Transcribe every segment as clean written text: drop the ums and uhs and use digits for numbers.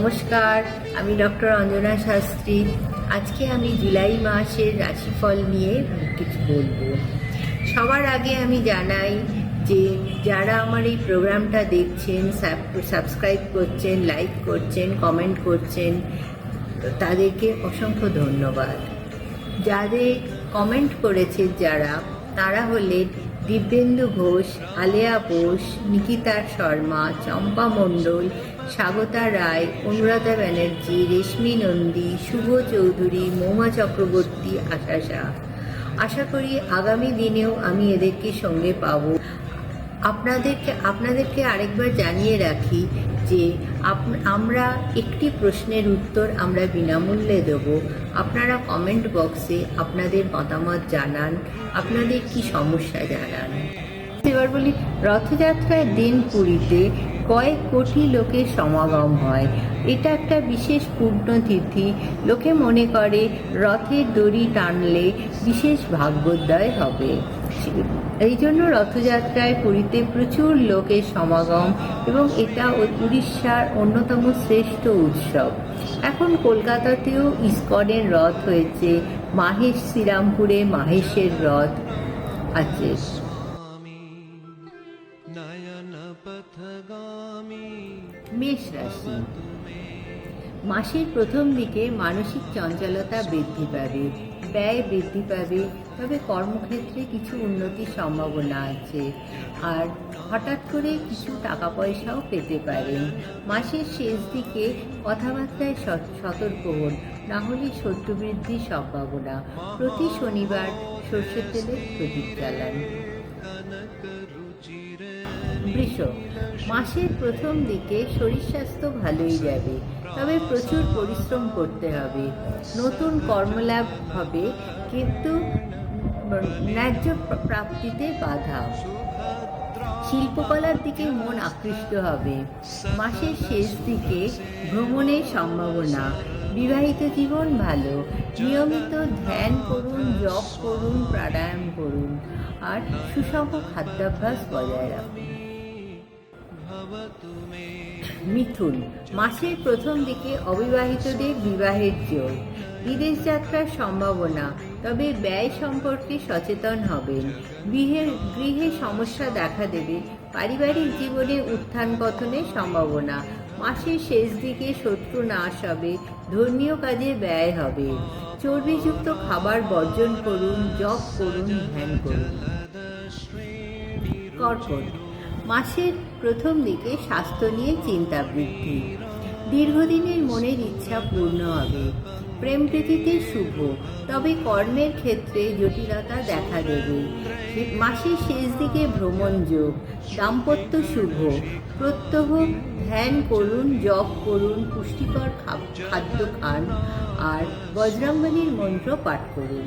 নমস্কার, আমি ডক্টর অঞ্জনা শাস্ত্রী। আজকে আমি জুলাই মাসের রাশিফল নিয়ে কিছু বলবো। সবার আগে আমি জানাই যে যারা আমার এই প্রোগ্রামটা দেখছেন, সাবস্ক্রাইব করছেন, লাইক করছেন, কমেন্ট করছেন, তাদেরকে অসংখ্য ধন্যবাদ। যাদের কমেন্ট করেছে তারা হলেন দিব্যেন্দু ঘোষ, আলেয়া বোস, নিকিতা শর্মা, চম্পা মণ্ডল, স্বাগতা রায়, অনুরাধা ব্যানার্জি, রেশমি নন্দী, শুভ চৌধুরী, মৌমা চক্রবর্তী, আশা শাহ। আশা করি আগামী দিনেও আমি এদেরকে সঙ্গে পাব। আপনাদেরকে আরেকবার জানিয়ে রাখি যে আমরা একটি প্রশ্নের উত্তর আমরা বিনামূল্যে দেব। আপনারা কমেন্ট বক্সে আপনাদের মতামত জানান, আপনাদের কি সমস্যা জানান। এবার বলি, রথযাত্রার দিন পুরীতে কয়েক কোটি লোকের সমাগম হয়। এটা একটা বিশেষ পুণ্যতিথি। লোকে মনে করে রথের দড়ি টানলে বিশেষ ভাগ্যোদয় হবে। এই জন্য রথযাত্রায় পুরীতে প্রচুর লোকের সমাগম এবং এটা উড়িষ্যার অন্যতম শ্রেষ্ঠ উৎসব। এখন কলকাতাতেও ইস্কনের রথ হয়েছে, শ্রীরামপুরে মাহেশের রথ আছে। মেষ রাশি। মাসের প্রথম দিকে মানসিক চঞ্চলতা বৃদ্ধি পাবে, ব্যয় বৃদ্ধি পাবে, তবে কর্মক্ষেত্রে কিছু উন্নতির সম্ভাবনা আছে। আর হঠাৎ করে কিছু টাকা পয়সাও পেতে পারেন। মাসের শেষ দিকে কথাবার্তায় সতর্ক হন, না হলে শত্রু বৃদ্ধির সম্ভাবনা। প্রতি শনিবার সর্ষের তেলের প্রদীপ জ্বালান। বৃষ। মাসের প্রথম দিকে শরীর স্বাস্থ্য ভালোই যাবে, তবে প্রচুর পরিশ্রম করতে হবে। নতুন কর্মলাভ হবে, কিন্তু ন্যায্য প্রাপ্তিতে বাধা। শিল্পকলার দিকে মন আকৃষ্ট হবে। মাসের শেষ দিকে ভ্রমণের সম্ভাবনা। বিবাহিত জীবন ভালো। নিয়মিত ধ্যান করুন, জপ করুন, প্রাণায়াম করুন, আর সুষম খাদ্যাভ্যাস বজায় রাখুন। মিথুন। মাসের প্রথম দিকে অবিবাহিতদের বিবাহের যোগ। বিদেশ যাত্রার সম্ভাবনা, তবে ব্যয় সম্পর্কে সচেতন হবেন। গৃহে সমস্যা দেখা দেবে। পারিবারিক জীবনে উত্থান পতনের সম্ভাবনা। মাসের শেষ দিকে শত্রু নাশ হবে, ধর্মীয় কাজে ব্যয় হবে। চর্বিযুক্ত খাবার বর্জন করুন, জপ করুন, ধ্যান করুন। কর্কট। মাসের প্রথম দিকে স্বাস্থ্য নিয়ে চিন্তা বৃদ্ধি। দীর্ঘদিনের মনের ইচ্ছা পূর্ণ হবে। প্রেম প্রীতিতে শুভ, তবে কর্মের ক্ষেত্রে জটিলতা দেখা দেবে। মাসের শেষ দিকে ভ্রমণ যোগ। দাম্পত্য শুভ। প্রত্যহ ধ্যান করুন, জপ করুন, পুষ্টিকর খাদ্য খান, আর বজরংবলীর মন্ত্র পাঠ করুন।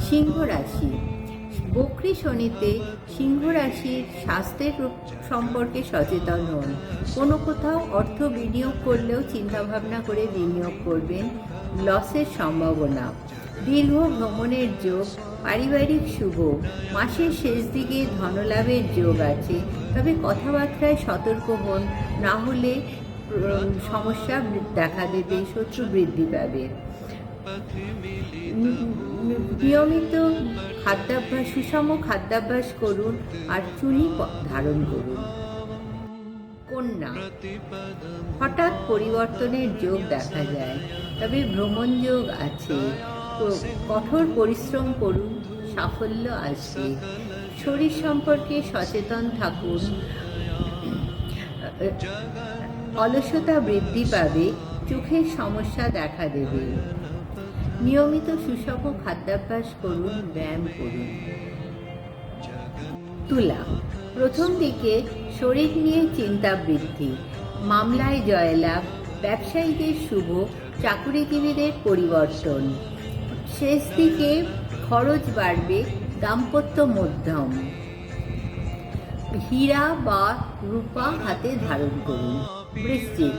সিংহ রাশি। বক্রী শনিতে সিংহ রাশির স্বাস্থ্যের সম্পর্কে সচেতন হন। কোনো কোথাও অর্থ বিনিয়োগ করলেও চিন্তাভাবনা করে বিনিয়োগ করবেন। লসের সম্ভাবনা। দীর্ঘ ভ্রমণের যোগ। পারিবারিক শুভ। মাসের শেষ দিকে ধনলাভের যোগ আছে, তবে কথাবার্তায় সতর্ক হন, না হলে সমস্যা দেখা দেবে, শত্রু বৃদ্ধি পাবে। নিয়মিত সুষম খাদ্যাভ্যাস করুন, আর চুনি ধারণ করুন। কন্যা। হঠাৎ পরিবর্তনের যোগ দেখা যায়, তবে ভ্রমণ যোগ আছে। কঠোর পরিশ্রম করুন, সাফল্য আসবে। শরীর সম্পর্কে সচেতন থাকুন। অলসতা বৃদ্ধি পাবে, চোখের সমস্যা দেখা দেবে। নিয়মিত সুষম খাদ্যাভ্যাস করুন, ব্যায়াম করুন। তুলা। প্রথম দিকে শরীর নিয়ে চিন্তা বৃদ্ধি। মামলায় জয়লাভ। ব্যবসায়ীদের শুভ, চাকুরিজীবীদের পরিবর্তন। শেষ দিকে খরচ বাড়বে, দাম্পত্য মধ্যম। হীরা বা রূপা হাতে ধারণ করুন। বৃশ্চিক।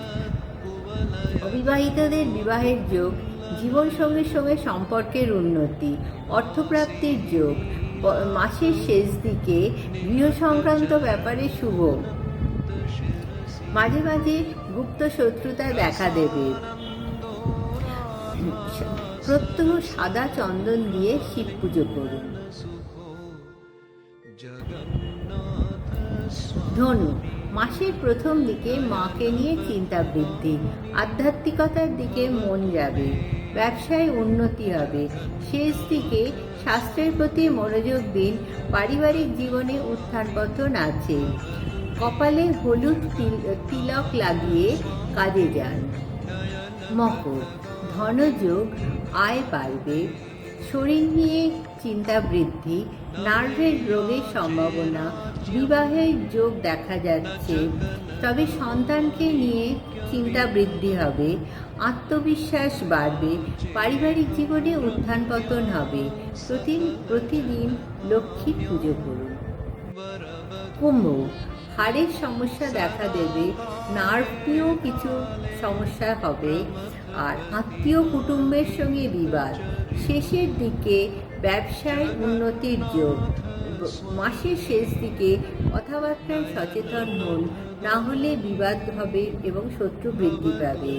অবিবাহিতদের বিবাহের যোগ। জীবনসঙ্গীর সঙ্গে সম্পর্কের উন্নতি। অর্থপ্রাপ্তির যোগ। মাসের শেষ দিকে গৃহ সংক্রান্ত ব্যাপারে শুভ। মাঝে মাঝে গুপ্ত শত্রুতা দেখা দেবে। প্রত্যহ সাদা চন্দন দিয়ে শিব পুজো করুন। ধনু, মাসের প্রথম দিকে মাকে নিয়ে চিন্তা বৃদ্ধি, আধ্যাত্মিকতার দিকে মন যাবে, ব্যবসায় উন্নতি হবে। শেষ দিকে স্বাস্থ্যের প্রতি মনোযোগ দিন, পারিবারিক জীবনে উত্থান পতন আছে। কপালে হলুদ তিলক লাগিয়ে কাজে যান। মকর, ধনযোগ, আয় বাড়বে, শরীর নিয়ে চিন্তা বৃদ্ধি, নার্ভের রোগের সম্ভাবনা, বিবাহের যোগ দেখা যাচ্ছে, তবে সন্তানকে নিয়ে চিন্তা বৃদ্ধি হবে, আত্মবিশ্বাস বাড়বে, পারিবারিক জীবনে উত্থান পতন হবে। প্রতিদিন লক্ষ্মীর পুজো করুন। কুম্ভ, হাড়ের সমস্যা দেখা দেবে, নার্ভ নিয়েও কিছু সমস্যা হবে, আর আত্মীয় কুটুম্বের সঙ্গে বিবাদ। শেষের দিকে ব্যবসায় উন্নতির যোগ। মাসের শেষ দিকে কথাবার্তায় সচেতন হন, না হলে বিবাদ হবে এবং শত্রু বৃদ্ধি পাবে।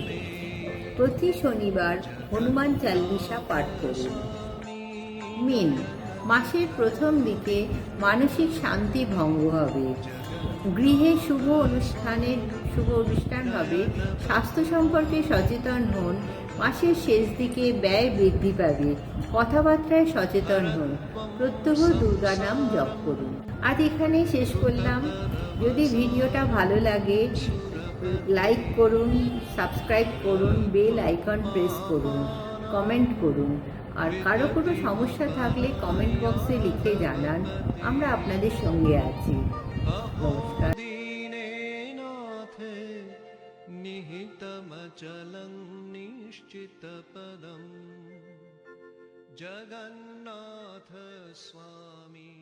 প্রতি শনিবার হনুমান চালিসা পাঠ করুন। মীন, মাসের প্রথম দিকে মানসিক শান্তি ভঙ্গ হবে, গৃহে শুভ অনুষ্ঠান হবে, স্বাস্থ্য সম্পর্কে সচেতন হন। মাসের শেষ দিকে ব্যয় বৃদ্ধি পাবে, কথাবার্তায় সচেতন হন, প্রত্যহ দুর্গা নাম জপ করুন। আজ এখানেই শেষ করলাম। যদি ভিডিওটা ভালো লাগে লাইক করুন, সাবস্ক্রাইব করুন, বেল আইকন প্রেস করুন, কমেন্ট করুন। আর কারো কোনো সমস্যা থাকলে কমেন্ট বক্সে লিখে জানান, আমরা আপনাদের সঙ্গে আছি। নমস্কার। निहितमचलं निश्चितपदं जगन्नाथ स्वामी।